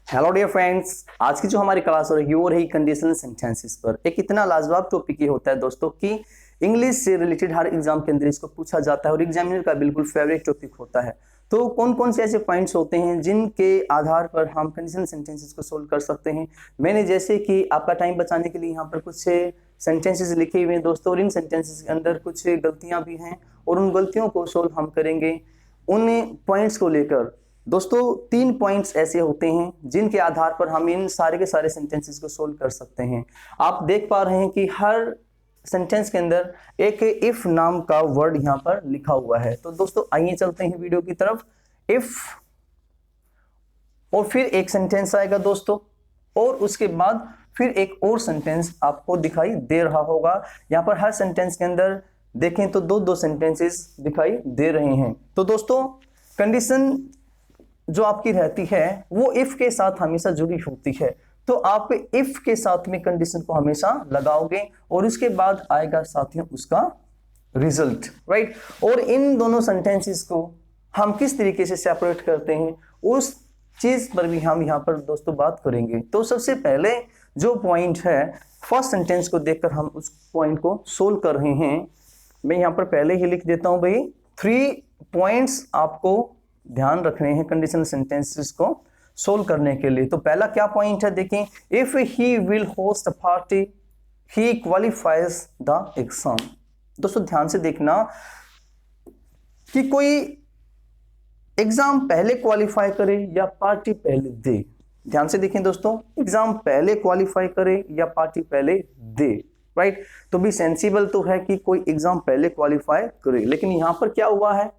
Hello dear friends, आज की जो हमारी क्लास हो रही है वो रही कंडीशनल सेंटेंसेस पर। एक इतना लाजवाब टॉपिक ये होता है दोस्तों कि इंग्लिश से रिलेटेड हर एग्जाम के अंदर इसको पूछा जाता है और एग्जामिनर का बिल्कुल फेवरेट टॉपिक होता है। तो कौन कौन से ऐसे पॉइंट्स होते हैं जिनके आधार पर हम कंडीशनल सेंटेंसेस को सोल्व कर सकते हैं। मैंने जैसे कि आपका टाइम बचाने के लिए यहाँ पर कुछ सेंटेंसेस लिखे हुए हैं दोस्तों, और इन सेंटेंसेस के अंदर कुछ गलतियां भी हैं और उन गलतियों को सोल्व हम करेंगे। उन पॉइंट्स को लेकर दोस्तों 3 पॉइंट्स ऐसे होते हैं जिनके आधार पर हम इन सारे के सारे सेंटेंसेस को सोल्व कर सकते हैं। आप देख पा रहे हैं कि हर सेंटेंस के अंदर एक इफ नाम का वर्ड यहां पर लिखा हुआ है। तो दोस्तों आइए चलते हैं वीडियो की तरफ। इफ और फिर एक सेंटेंस आएगा दोस्तों, और उसके बाद फिर एक और सेंटेंस आपको दिखाई दे रहा होगा। यहां पर हर सेंटेंस के अंदर देखें तो दो सेंटेंसेस दिखाई दे रहे हैं। तो दोस्तों कंडीशन जो आपकी रहती है वो इफ के साथ हमेशा जुड़ी होती है, तो आप इफ के साथ में कंडीशन को हमेशा लगाओगे और उसके बाद आएगा साथियों उसका रिजल्ट, राइट। और इन दोनों सेंटेंसेस को हम किस तरीके से सेपरेट करते हैं उस चीज पर भी हम यहाँ पर दोस्तों बात करेंगे। तो सबसे पहले जो पॉइंट है, फर्स्ट सेंटेंस को देखकर हम उस पॉइंट को सोल्व कर रहे हैं। मैं यहाँ पर पहले ही लिख देता हूं भाई, 3 पॉइंट्स आपको ध्यान रखने हैं कंडीशनल सेंटेंसेस को सोल्व करने के लिए। तो पहला क्या पॉइंट है देखें, if he will host a party he qualifies the exam. दोस्तों ध्यान से देखना कि कोई एग्जाम पहले क्वालिफाई करे या पार्टी पहले दे। ध्यान से देखें दोस्तों, एग्जाम पहले क्वालिफाई करे या पार्टी पहले दे, राइट। तो भी सेंसिबल तो है कि कोई एग्जाम पहले क्वालिफाई करे, लेकिन यहां पर क्या हुआ है,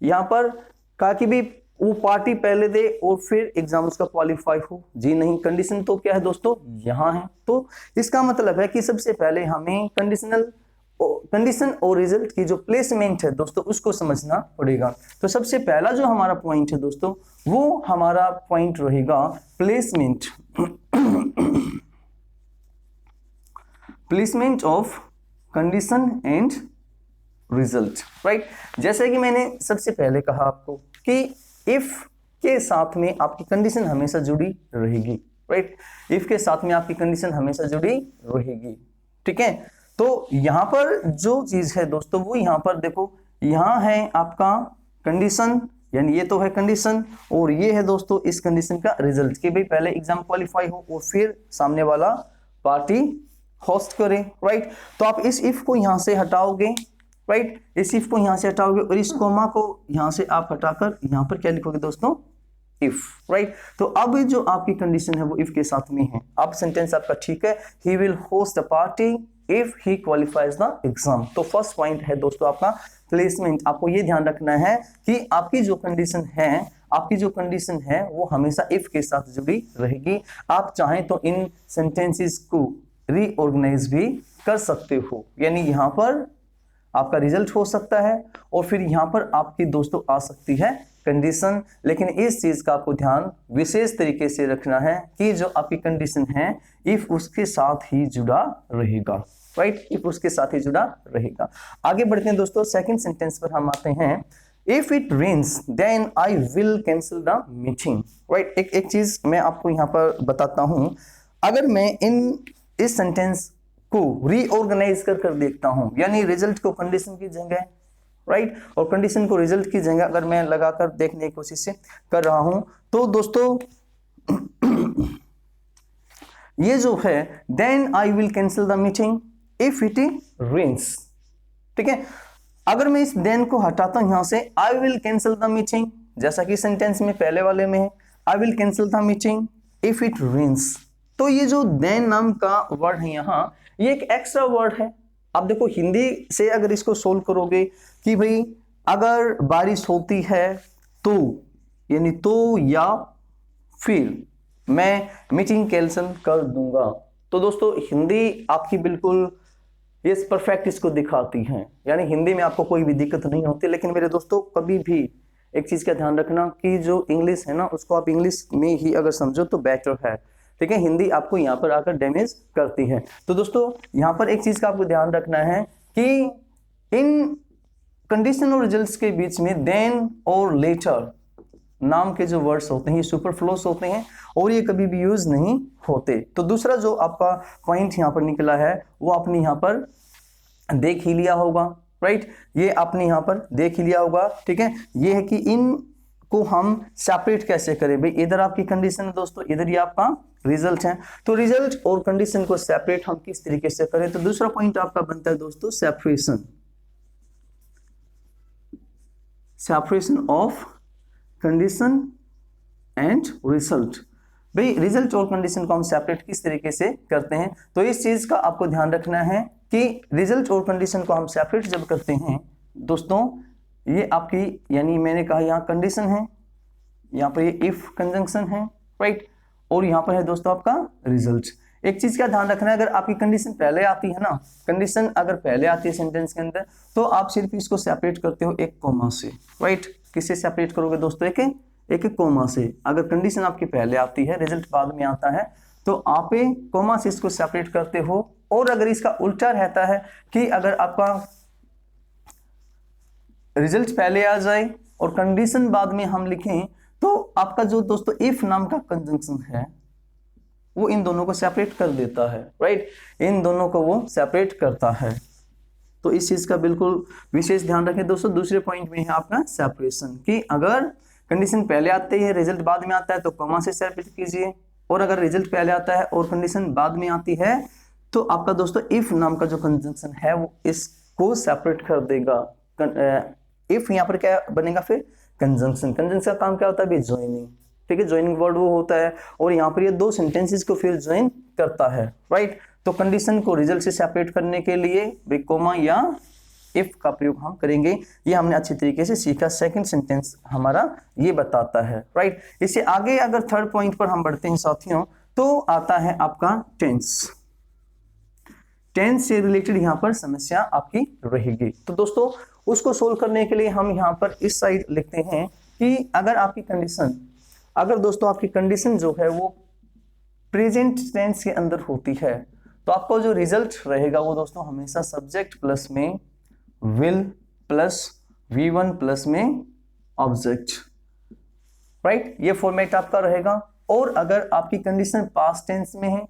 यहां पर कहा कि भी वो पार्टी पहले दे और फिर एग्जाम उसका क्वालिफाई हो। जी नहीं, कंडीशन तो क्या है दोस्तों, यहां है। तो इसका मतलब है कि सबसे पहले हमें कंडीशन और रिजल्ट की जो प्लेसमेंट है दोस्तों उसको समझना पड़ेगा। तो सबसे पहला जो हमारा पॉइंट है दोस्तों वो हमारा पॉइंट रहेगा placement placement of condition and result, right. जैसे कि मैंने सबसे पहले कहा आपको कि इफ के साथ में आपकी कंडीशन हमेशा जुड़ी रहेगी, राइट। इफ के साथ में आपकी कंडीशन हमेशा जुड़ी रहेगी, ठीक है। तो यहां पर जो चीज है दोस्तों वो यहां पर देखो, यहां है आपका कंडीशन, यानी ये तो है कंडीशन, और ये है दोस्तों इस कंडीशन का रिजल्ट कि भाई पहले एग्जाम क्वालिफाई हो और फिर सामने वाला पार्टी होस्ट करे, राइट। तो आप इस इफ को यहां से हटाओगे, राइट। इस इफ को यहां से हटाओगे और इस कोमा को यहां से आप हटाकर यहां पर क्या लिखोगे दोस्तों, इफ, राइट। तो अब जो आपकी कंडीशन है वो इफ के साथ में है। अब सेंटेंस आपका ठीक है, he will host a party if he qualifies the exam. तो फर्स्ट पॉइंट है दोस्तों आपका प्लेसमेंट। आपको ये ध्यान रखना है कि आपकी जो कंडीशन है वो हमेशा इफ के साथ जुड़ी रहेगी। आप चाहें तो इन सेंटेंसेस को रीऑर्गेनाइज भी कर सकते हो, यानी यहां पर आपका रिजल्ट हो सकता है और फिर यहां पर आपकी दोस्तों आ सकती है कंडीशन। लेकिन इस चीज का आपको ध्यान विशेष तरीके से रखना है कि जो आपकी कंडीशन है इफ उसके साथ ही जुड़ा रहेगा, राइट। इफ उसके साथ ही जुड़ा रहेगा। आगे बढ़ते हैं दोस्तों, सेकंड सेंटेंस पर हम आते हैं। If it rains then I will cancel the meeting, right. एक चीज मैं आपको यहां पर बताता हूं, अगर मैं इस सेंटेंस को रीऑर्गेनाइज कर देखता हूं, यानी रिजल्ट को कंडीशन की जगह, राइट, और कंडीशन को रिजल्ट की जगह अगर मैं लगाकर देखने की कोशिश कर रहा हूं, तो दोस्तों ये जो है then I will cancel the meeting if it rains, ठीक है। अगर मैं इस देन को हटाता हूं यहां से, I will cancel the meeting, जैसा कि सेंटेंस में पहले वाले में है, I will cancel the meeting if it rains. तो ये जो देन नाम का वर्ड है यहाँ, ये एक एक्स्ट्रा वर्ड है। आप देखो हिंदी से अगर इसको सोल्व करोगे कि भाई अगर बारिश होती है तो, यानी तो या फिर मैं मीटिंग कैंसिल कर दूंगा। तो दोस्तों हिंदी आपकी बिल्कुल ये परफेक्ट इसको दिखाती है, यानी हिंदी में आपको कोई भी दिक्कत नहीं होती। लेकिन मेरे दोस्तों कभी भी एक चीज का ध्यान रखना कि जो इंग्लिश है ना उसको आप इंग्लिश में ही अगर समझो तो बेटर है, ठीक है। हिंदी आपको यहाँ पर आकर डैमेज करती है। तो दोस्तों यहाँ पर एक चीज का आपको ध्यान रखना है कि इन कंडीशन और रिजल्ट्स के बीच में देन और लेटर नाम के जो वर्ड्स होते हैं ये सुपरफ्लूस होते हैं और ये कभी भी यूज नहीं होते। तो दूसरा जो आपका पॉइंट यहाँ पर निकला है वो आपने यहाँ पर देख ही लिया होगा, राइट, ये आपने यहाँ पर देख ही लिया होगा, ठीक है। ये है कि इन को हम सेपरेट कैसे करें भाई, इधर आपकी कंडीशन है दोस्तों, इधर ये आपका रिजल्ट है। तो रिजल्ट और कंडीशन को सेपरेट हम किस तरीके से करें, तो दूसरा पॉइंट आपका बनता है दोस्तों separation, separation of condition and result. भाई रिजल्ट और कंडीशन को हम सेपरेट किस तरीके से करते हैं, तो इस चीज का आपको ध्यान रखना है कि रिजल्ट और कंडीशन को हम सेपरेट जब करते हैं दोस्तों, ये आपकी यानी मैंने कहा यहाँ कंडीशन है, यहाँ पर ये इफ कंजंक्शन है, राइट, और यहाँ पर है दोस्तों आपका रिजल्ट। एक चीज का ध्यान रखना है, अगर आपकी कंडीशन पहले आती है ना, कंडीशन अगर पहले आती है सेंटेंस के अंदर, तो आप सिर्फ इसको सेपरेट करते हो एक कोमा से, राइट। किससे सेपरेट करोगे दोस्तों, एक कोमा से। अगर कंडीशन आपकी पहले आती है, रिजल्ट बाद में आता है, तो आप कोमा से इसको सेपरेट करते हो। और अगर इसका उल्टा रहता है कि अगर आपका रिजल्ट पहले आ जाए और कंडीशन बाद में हम लिखें, तो आपका जो दोस्तों इफ नाम का कंजंक्शन है वो इन दोनों को सेपरेट कर देता है, राइट, इन दोनों को वो सेपरेट करता है। तो इस चीज का बिल्कुल विशेष ध्यान रखें दोस्तों। दूसरे पॉइंट में है आपका सेपरेशन, कि अगर कंडीशन पहले आती है रिजल्ट बाद में आता है तो कॉमा से सेपरेट कीजिए, और अगर रिजल्ट पहले आता है और कंडीशन बाद में आती है तो आपका दोस्तों इफ नाम का जो कंजंक्शन है वो इसको सेपरेट कर देगा। इफ यहाँ पर क्या बनेगा फिर कंजंक्शन। कंजंक्शन का काम क्या होता है भाई, ज्वाइनिंग, ठीक है, ज्वाइनिंग वर्ड वो होता है और यहाँ पर ये दो सेंटेंसेस को फिर ज्वाइन करता है, राइट। तो कंडीशन को रिजल्ट से सेपरेट करने के लिए भाई कोमा या इफ का प्रयोग हम करेंगे, ये हमने अच्छी तरीके से सीखा। सेकंड सेंटेंस हमारा ये बताता है, राइट। इससे आगे अगर थर्ड पॉइंट पर हम बढ़ते हैं साथियों, तो आता है आपका टेंस। टेंस से रिलेटेड यहाँ पर समस्या आपकी रहेगी। तो दोस्तों उसको सोल्व करने के लिए हम यहाँ पर इस साइड लिखते हैं कि अगर आपकी कंडीशन, अगर दोस्तों आपकी कंडीशन जो है वो प्रेजेंट टेंस के अंदर होती है, तो आपको जो रिजल्ट रहेगा वो दोस्तों हमेशा सब्जेक्ट प्लस में विल प्लस V1 प्लस में ऑब्जेक्ट, राइट, ये फॉर्मेट आपका रहेगा। और अगर आपकी कंडीशन पास्ट टेंस में है,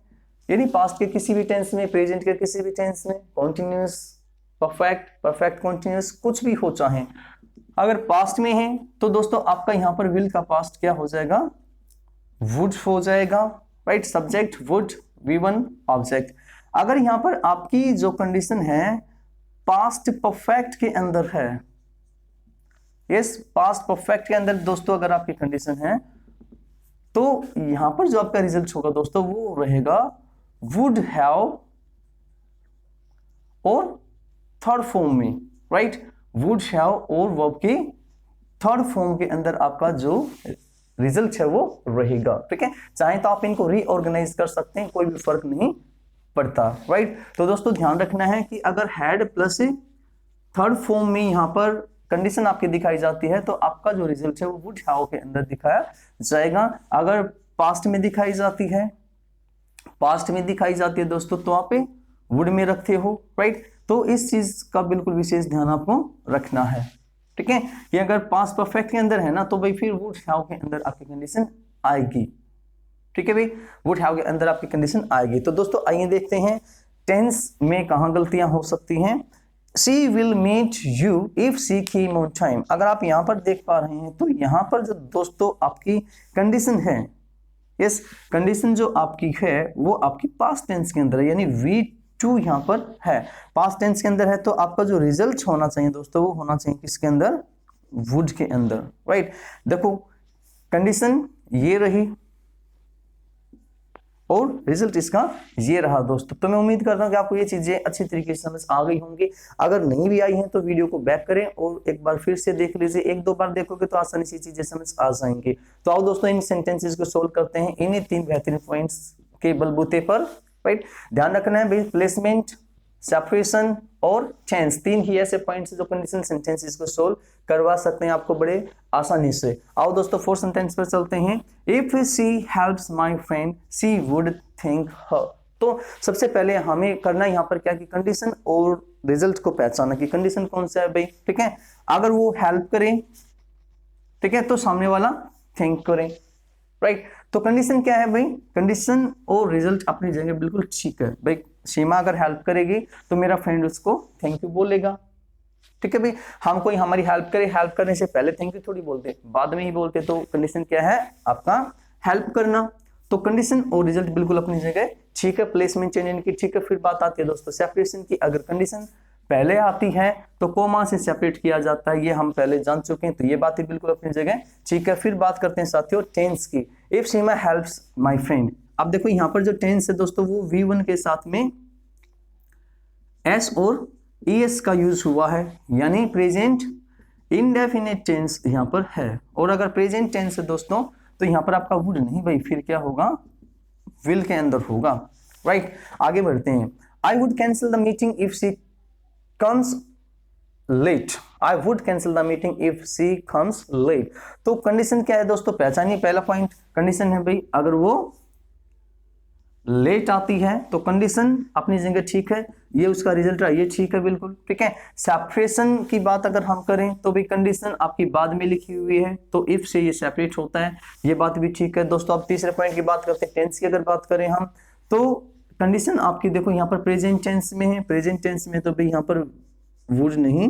यानी पास्ट के किसी भी टेंस में, प्रेजेंट के किसी भी टेंस में, कॉन्टिन्यूस, परफेक्ट, परफेक्ट कॉन्टिन्यूस, कुछ भी हो चाहे, अगर पास्ट में है तो दोस्तों आपका यहाँ पर विल का पास्ट क्या हो जाएगा, वुड हो जाएगा, right, subject would, V1 object. अगर यहाँ पर आपकी जो कंडीशन है पास्ट परफेक्ट के अंदर है, यस, पास्ट परफेक्ट के अंदर दोस्तों अगर आपकी कंडीशन है, तो यहां पर जो आपका रिजल्ट होगा दोस्तों वो रहेगा वुड हैव, और थर्ड फॉर्म में, राइट, वुड हैव और वर्ब के थर्ड फॉर्म के अंदर आपका जो रिजल्ट है वो रहेगा, ठीक है। चाहे तो आप इनको रीऑर्गेनाइज कर सकते हैं, कोई भी फर्क नहीं पड़ता, राइट। तो दोस्तों ध्यान रखना है कि अगर हैड प्लस थर्ड फॉर्म में यहां पर कंडीशन आपकी दिखाई जाती है तो आपका जो रिजल्ट है वो वुड हैव के अंदर दिखाया जाएगा। अगर पास्ट में दिखाई जाती है, पास्ट में दिखाई जाती है दोस्तों, तो आप वुड में रखते हो, राइट। तो इस चीज का बिल्कुल विशेष ध्यान आपको रखना है, ठीक है। कि अगर पास्ट परफेक्ट के अंदर है ना, तो भाई फिर वुड हैव के अंदर आपकी कंडीशन आएगी, ठीक है भाई, वुड हैव के अंदर आपकी कंडीशन आएगी। तो दोस्तों आइए देखते हैं टेंस में कहां गलतियां हो सकती हैं। She will meet you if she came on time। अगर आप यहां पर देख पा रहे हैं तो यहां पर जो दोस्तों आपकी कंडीशन है, यस, कंडीशन जो आपकी है वो आपकी पास्ट टेंस के अंदर है, यानी V2 यहां पर है, पास्ट टेंस के अंदर है। तो आपका जो रिजल्ट होना चाहिए दोस्तों वो होना चाहिए किसके अंदर, वुड के अंदर, राइट। देखो कंडीशन ये रही और रिजल्ट इसका ये रहा दोस्तों। तो मैं उम्मीद करता हूं कि आपको ये चीजें अच्छी तरीके से समझ आ गई होंगी। अगर नहीं भी आई हैं तो वीडियो को बैक करें और एक बार फिर से देख लीजिए, एक दो बार देखोगे तो आसानी से चीजें समझ आ जाएंगी। तो आओ दोस्तों इन सेंटेंसेस को सोल्व करते हैं इन्हीं 3 बेहतरीन पॉइंट्स के बलबूते पर, राइट। ध्यान रखना है भाई, प्लेसमेंट, सेपरेशन और टेंस, 3 ही ऐसे पॉइंट्स जो कंडीशन सेंटेंसेस को सोल्व करवा सकते हैं आपको बड़े आसानी से। आओ दोस्तों 4th सेंटेंस पर चलते हैं। If she helps my friend she would think her. तो सबसे पहले हमें करना यहाँ पर क्या कि कंडीशन और रिजल्ट को पहचाना कि कंडीशन कौन सा है भाई, ठीक है। अगर वो हेल्प करे, ठीक है, तो सामने वाला थिंक करें, राइट। तो कंडीशन क्या है भाई, कंडीशन और रिजल्ट अपनी जगह बिल्कुल ठीक है भाई। सीमा अगर हेल्प करेगी तो मेरा फ्रेंड उसको थैंक यू बोलेगा, ठीक है भाई। हम कोई हमारी हेल्प करे, हेल्प करने से पहले थैंक यू थोड़ी बोलते, बाद में ही बोलते। तो कंडीशन क्या है आपका, हेल्प करना। तो कंडीशन और रिजल्ट बिल्कुल अपनी जगह ठीक है, प्लेसमेंट चेंज इनकी ठीक है। फिर बात आती है दोस्तों सेपरेशन की। अगर कंडीशन पहले आती है तो कोमा से सेपरेट किया जाता है, ये हम पहले जान चुके हैं, तो ये बातें बिल्कुल अपनी जगह ठीक है। फिर बात करते हैं साथियों टेंस की। If Seema helps my friend, अब देखो यहाँ पर जो टेंस है दोस्तों वो V1 के साथ में एस और ईएस का यूज हुआ है, यानी प्रेजेंट इनडेफिनेट टेंस यहाँ पर है। और अगर प्रेजेंट टेंस है दोस्तों तो यहाँ पर आपका वुड नहीं भाई, फिर क्या होगा, विल के अंदर होगा, राइट। आगे बढ़ते हैं। I would cancel the meeting if she comes late, I would cancel the meeting if she comes late. तो कंडीशन क्या है दोस्तों, पहचानिए पहला पॉइंट। कंडीशन है भाई अगर वो लेट आती है तो कंडीशन अपनी जगह ठीक है, ये उसका रिजल्ट है, ये ठीक है बिल्कुल ठीक है। सेपरेशन की बात अगर हम करें तो भी कंडीशन आपकी बाद में लिखी हुई है, तो इफ से ये सेपरेट होता है, ये बात भी ठीक है दोस्तों। अब तीसरे पॉइंट की बात करते हैं, टेंस की अगर बात करें हम, तो कंडीशन आपकी देखो यहाँ पर प्रेजेंट टेंस में है, प्रेजेंट टेंस में तो भाई यहाँ पर वुड नहीं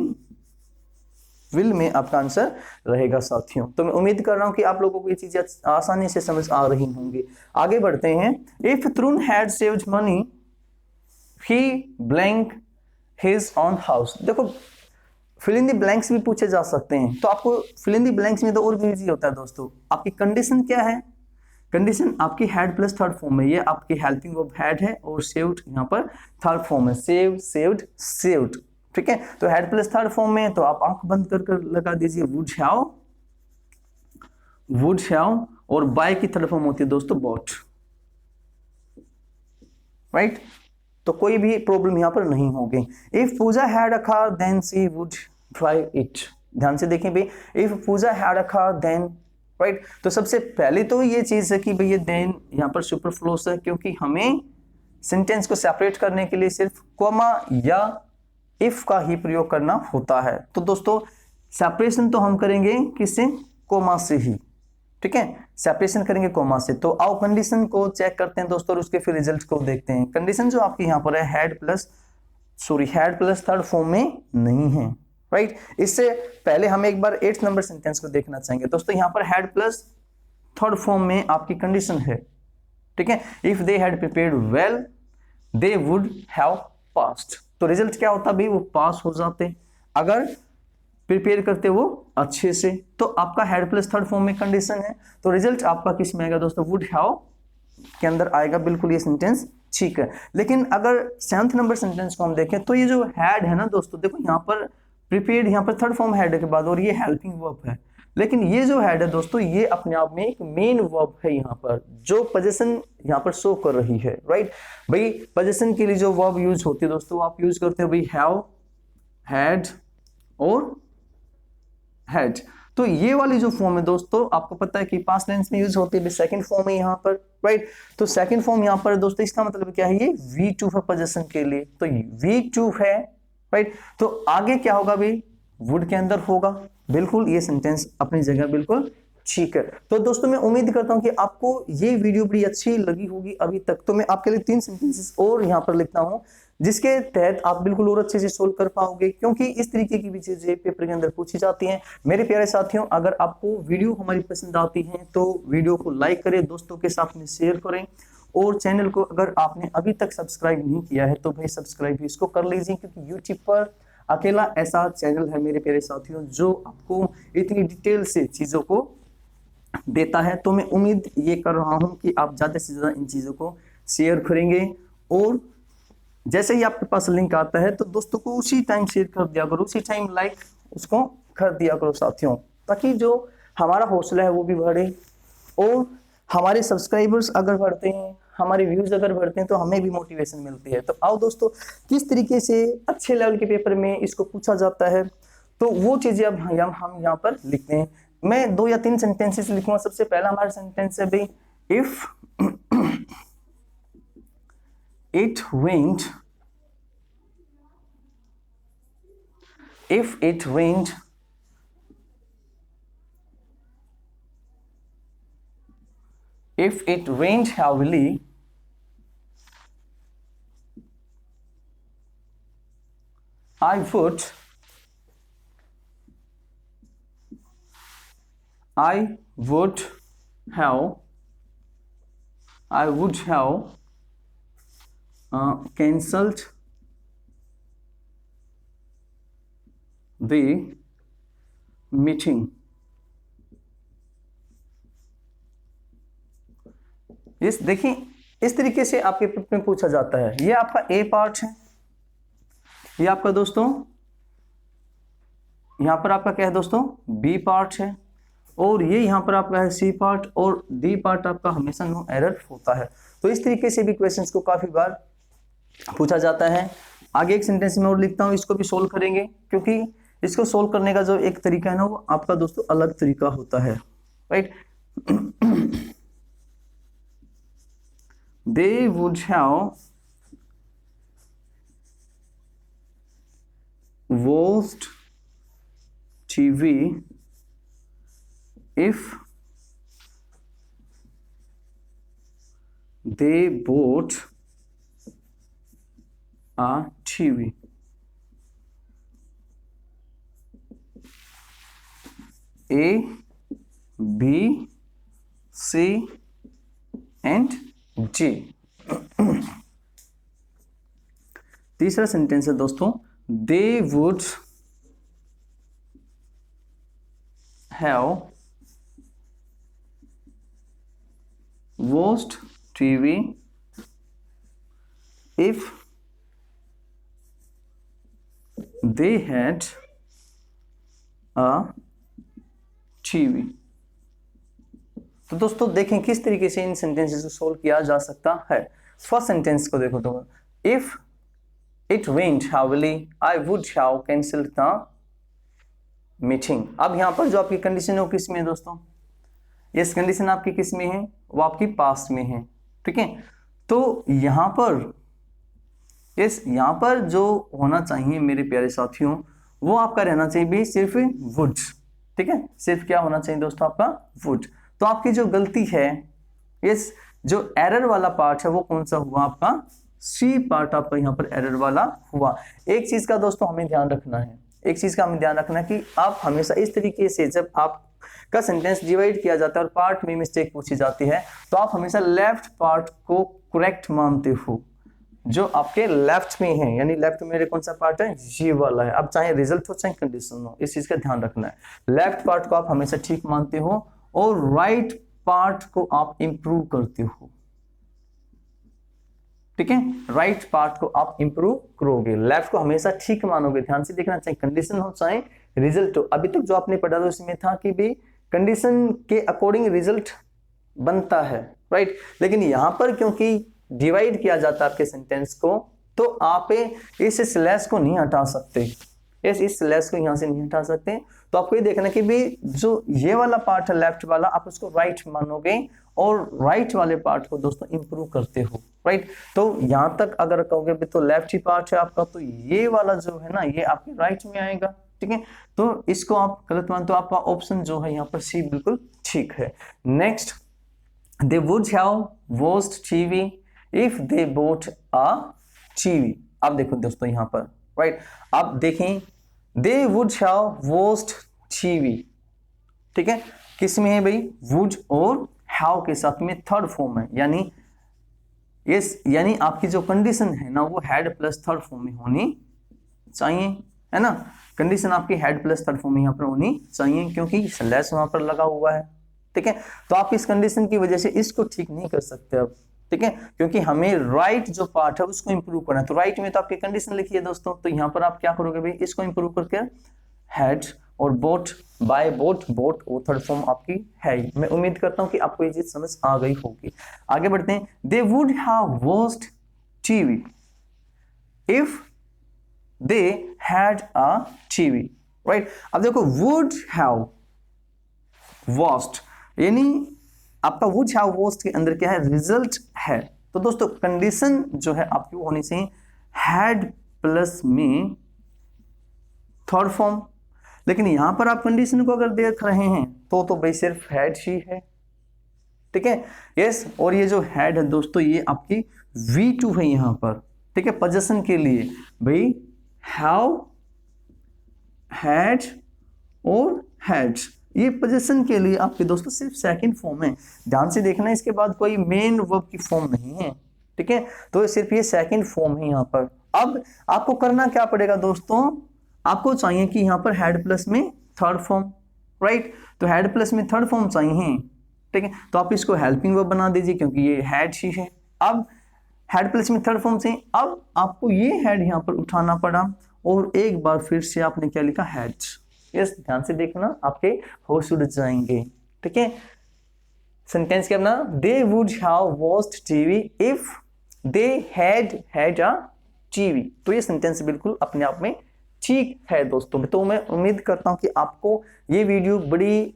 विल में आपका आंसर रहेगा साथियों। तो मैं उम्मीद कर रहा हूं कि आप लोगों को ये चीजें आसानी से समझ आ रही होंगी। आगे बढ़ते हैं। If Tarun had saved money he blank his on house. देखो फिल इन द ब्लैंक्स भी पूछे जा सकते हैं, तो आपको फिल इन द ब्लैंक्स में तो और भी इजी होता है दोस्तों। आपकी कंडीशन क्या है, कंडीशन आपकी हैड प्लस थर्ड फॉर्म में, ये आपकी हेल्पिंग वर्ब हैड है और सेव्ड यहाँ पर थर्ड फॉर्म है, सेव सेव्ड सेव्ड, ठीक है। तो हेड प्लस थर्ड फॉर्म में तो आप आंख बंद कर लगा दीजिए वुड हैव, और बाय की थर्ड फॉर्म होती है दोस्तों बॉट, राइट। तो कोई भी प्रॉब्लम यहां पर नहीं होगी। If Pooja had a car then she would drive it. ध्यान से देखें भाई, if Pooja had a car then, right. तो सबसे पहले तो ये चीज है कि भाई ये देन यहां पर सुपरफ्लूस है, क्योंकि हमें सेंटेंस को सेपरेट करने के लिए सिर्फ कॉमा या इफ का ही प्रयोग करना होता है। तो दोस्तों सेपरेशन तो हम करेंगे किससे, कोमा से ही, ठीक है। सेपरेशन करेंगे कोमा से। तो आओ कंडीशन को चेक करते हैं दोस्तों और उसके फिर रिजल्ट को देखते हैं। कंडीशन जो आपकी यहाँ पर है हैड प्लस थर्ड फॉर्म में नहीं है, राइट। इससे पहले हम एक बार 8th नंबर सेंटेंस को देखना चाहेंगे दोस्तों। यहाँ पर हैड प्लस थर्ड फॉर्म में आपकी कंडीशन है, ठीक है। If they had prepared well they would have passed. तो रिजल्ट क्या होता भाई, वो पास हो जाते अगर प्रिपेयर करते वो अच्छे से। तो आपका हेड प्लस थर्ड फॉर्म में कंडीशन है, तो रिजल्ट आपका किस में आएगा दोस्तों, वुड हैव के अंदर आएगा, बिल्कुल ये सेंटेंस ठीक है। लेकिन अगर 7th नंबर सेंटेंस को हम देखें तो ये जो हैड है ना दोस्तों, देखो यहाँ पर प्रिपेयर्ड, यहाँ पर थर्ड फॉर्म हैड के बाद और ये हेल्पिंग वर्ब है, लेकिन ये जो हैड है दोस्तों ये अपने आप में एक मेन वर्ब है यहाँ पर, जो पोजीशन यहाँ पर शो कर रही है, राइट। भाई पोजीशन के लिए जो वर्ब यूज होती है दोस्तों आप यूज करते हो भाई हैव, हैड और हैड। तो ये वाली जो फॉर्म है दोस्तों आपको पता है कि पास्ट टेंस में यूज होती है, सेकंड फॉर्म है यहाँ पर, राइट। तो सेकंड फॉर्म यहाँ पर दोस्तों इसका मतलब क्या है, ये V2 है पोजीशन के लिए, तो V2 है, राइट। तो आगे क्या होगा भाई, वुड के अंदर होगा, बिल्कुल ये सेंटेंस अपनी जगह बिल्कुल ठीक है। तो दोस्तों मैं उम्मीद करता हूं कि आपको ये वीडियो बड़ी अच्छी लगी होगी अभी तक। तो मैं आपके लिए 3 सेंटेंसेस और यहाँ पर लिखता हूं जिसके तहत आप बिल्कुल और अच्छे से सोल्व कर पाओगे, क्योंकि इस तरीके की भी चीजें पेपर के अंदर पूछी जाती हैं। मेरे प्यारे साथियों, अगर आपको वीडियो हमारी पसंद आती है तो वीडियो को लाइक करें, दोस्तों के साथ में शेयर करें, और चैनल को अगर आपने अभी तक सब्सक्राइब नहीं किया है तो भाई सब्सक्राइब भी इसको कर लीजिए, क्योंकि यूट्यूब पर अकेला ऐसा चैनल है मेरे प्यारे साथियों जो आपको इतनी डिटेल से चीजों को देता है। तो मैं उम्मीद ये कर रहा हूं कि आप ज्यादा से ज्यादा इन चीजों को शेयर करेंगे, और जैसे ही आपके पास लिंक आता है तो दोस्तों को उसी टाइम शेयर कर दिया करो, उसी टाइम लाइक उसको कर दिया करो साथियों, ताकि जो हमारा हौसला है वो भी बढ़े, और हमारे सब्सक्राइबर्स अगर बढ़ते हैं, हमारे व्यूज अगर बढ़ते हैं तो हमें भी मोटिवेशन मिलती है। तो आओ दोस्तों किस तरीके से अच्छे लेवल के पेपर में इसको पूछा जाता है, तो वो चीजें अब हम यहाँ पर लिखते हैं। मैं 2 या 3 सेंटेंसेस लिखूंगा। सबसे पहला हमारा सेंटेंस है भाई, if it rained if it rained heavily, I would have cancelled the meeting. इस देखिए, इस तरीके से आपके पेपर में पूछा जाता है। ये आपका ए पार्ट है, ये आपका दोस्तों यहां पर आपका क्या है दोस्तों, बी पार्ट है, और ये यहां पर आपका है सी पार्ट, और डी पार्ट आपका हमेशा नो एरर होता है। तो इस तरीके से भी क्वेश्चंस को काफी बार पूछा जाता है। आगे एक सेंटेंस में और लिखता हूं, इसको भी सोल्व करेंगे, क्योंकि इसको सोल्व करने का जो एक तरीका है ना, वो आपका दोस्तों अलग तरीका होता है, right. They would have watched TV if they bought a TV. A, B, C and G. तीसरा सेंटेंस है दोस्तों, they would have watched TV if they had a TV. तो दोस्तों देखें किस तरीके से इन सेंटेंसेस को सोल्व किया जा सकता है। फर्स्ट सेंटेंस को देखो तो, if it rained heavily I would have cancelled the meeting. अब यहाँ पर जो आपकी कंडीशन है वो किस में है दोस्तों, यस कंडीशन आपकी किस में है, वो आपकी पास्ट में है, ठीक है। तो यहाँ पर यस, यहाँ पर जो होना चाहिए मेरे प्यारे साथियों, वो आपका रहना चाहिए भी सिर्फ वुड, ठीक है। सिर्फ क्या होना चाहिए दोस्तों, आपका वुड। तो आपकी जो गलती है, यस, जो एरर वाला पार्ट है वो कौन सा हुआ, आपका सी पार्ट आपका यहाँ पर एरर वाला हुआ। एक चीज का दोस्तों हमें ध्यान रखना है, एक चीज का हमें ध्यान रखना है कि आप हमेशा इस तरीके से जब आपका सेंटेंस डिवाइड किया जाता है और पार्ट में मिस्टेक पूछी जाती है, तो आप हमेशा लेफ्ट पार्ट को करेक्ट मानते हो, जो आपके लेफ्ट में है, यानी लेफ्ट में कौन सा पार्ट है, ये वाला है। अब चाहे रिजल्ट हो चाहे कंडीशन हो, इस चीज का ध्यान रखना है। लेफ्ट पार्ट को आप हमेशा ठीक मानते हो और राइट पार्ट को आप इंप्रूव करते हो, ठीक है। राइट पार्ट को आप इंप्रूव करोगे, लेफ्ट को हमेशा ठीक मानोगे। ध्यान से देखना, चाहे कंडीशन हो चाहे रिजल्ट हो। अभी तक जो आपने पढ़ा था उसमें था कि भी कंडीशन के अकॉर्डिंग रिजल्ट बनता है, राइट। लेकिन यहां पर क्योंकि डिवाइड किया जाता है आपके सेंटेंस को, तो आप इस स्लैश को नहीं हटा सकते, इस स्लैश को यहां से नहीं हटा सकते। तो आपको ये देखना कि भी जो ये वाला पार्ट है लेफ्ट वाला, आप उसको राइट मानोगे और राइट वाले पार्ट को दोस्तों इंप्रूव करते हो, राइट। तो यहां तक अगर कहोगे भी तो लेफ्ट ही पार्ट है आपका, तो ये वाला जो है ना, ये आपके राइट में आएगा, ठीक है। तो इसको आप गलत मानते हो, आपका ऑप्शन जो है यहाँ पर सी बिल्कुल ठीक है। Next, they would have watched TV if they both a TV. अब देखो दोस्तों यहाँ पर, राइट, आप देखें, they would have watched TV, ठीक है। किस में है भाई, वुड और हैव के साथ में थर्ड फॉर्म है, यानी यस, यानी आपकी जो कंडीशन है ना, वो हैड प्लस थर्ड फॉर्म में होनी चाहिए, है ना। कंडीशन आपकी हैड प्लस थर्ड फॉर्म में यहाँ पर होनी चाहिए, क्योंकि स्लैश वहां पर लगा हुआ है, ठीक है। तो आप इस कंडीशन की वजह से इसको ठीक नहीं कर सकते अब, ठीक है, क्योंकि हमें राइट जो पार्ट है उसको इंप्रूव करना है। तो राइट में तो आपकी कंडीशन लिखी है दोस्तों, तो यहाँ पर आप क्या करोगे भाई, इसको इंप्रूव करके हैड और बोट, बाय बोट, बोट वो थर्ड फॉर्म आपकी है। मैं उम्मीद करता हूं कि आपको ये चीज समझ आ गई होगी। आगे बढ़ते हैं, they would have watched TV if they had a TV, right. अब देखो, वुड हैव वॉच्ड, यानी आपका वुड हैव वॉच्ड के अंदर क्या है, रिजल्ट है। तो दोस्तों कंडीशन जो है आपकी वो होनी चाहिए हैड प्लस में थर्ड फॉर्म। लेकिन यहां पर आप कंडीशन को अगर देख रहे हैं तो भाई सिर्फ हैड ही है, ठीक है, यस। और ये जो हैड है दोस्तों, ये आपकी V2 है यहाँ पर, ठीक है, पोजीशन के लिए भाई हैव, हैड और हैड्स, ये पोजीशन के लिए आपके दोस्तों सिर्फ सेकंड फॉर्म है। ध्यान से देखना, इसके बाद कोई मेन वर्ब की फॉर्म नहीं है, ठीक है, तो सिर्फ ये सेकंड फॉर्म है यहाँ पर। अब आपको करना क्या पड़ेगा दोस्तों, आपको चाहिए कि यहाँ पर हैड प्लस में थर्ड फॉर्म, राइट, तो हैड प्लस में थर्ड फॉर्म चाहिए, ठीक है, तो आप इसको हेल्पिंग वर्ब बना दीजिए क्योंकि ये हैड ही है। अब हैड प्लस में थर्ड फॉर्म से अब आपको ये हैड यहाँ पर उठाना पड़ा और एक बार फिर से आपने क्या लिखा, हैड। यस, ध्यान से देखना, आपके होश उड़ जाएंगे, ठीक है। सेंटेंस क्या अपना, they would have watched TV if they had a TV. तो ये सेंटेंस बिल्कुल अपने आप में ठीक है दोस्तों। तो मैं उम्मीद करता हूं कि आपको ये वीडियो बड़ी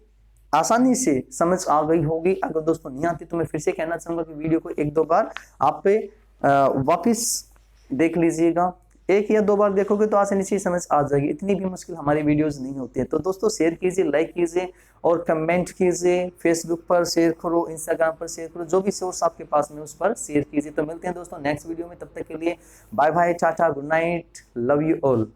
आसानी से समझ आ गई होगी। अगर दोस्तों नहीं आती तो मैं फिर से कहना चाहूंगा कि वीडियो को एक दो बार आप पे वापस देख लीजिएगा। एक या दो बार देखोगे तो आसानी से समझ आ जाएगी, इतनी भी मुश्किल हमारी वीडियोस नहीं होती है। तो दोस्तों शेयर कीजिए, लाइक कीजिए और कमेंट कीजिए, फेसबुक पर शेयर करो, इंस्टाग्राम पर शेयर करो, जो भी सोर्स आपके पास में उस पर शेयर कीजिए। तो मिलते हैं दोस्तों नेक्स्ट वीडियो में, तब तक के लिए bye bye, tata, good night, love you all.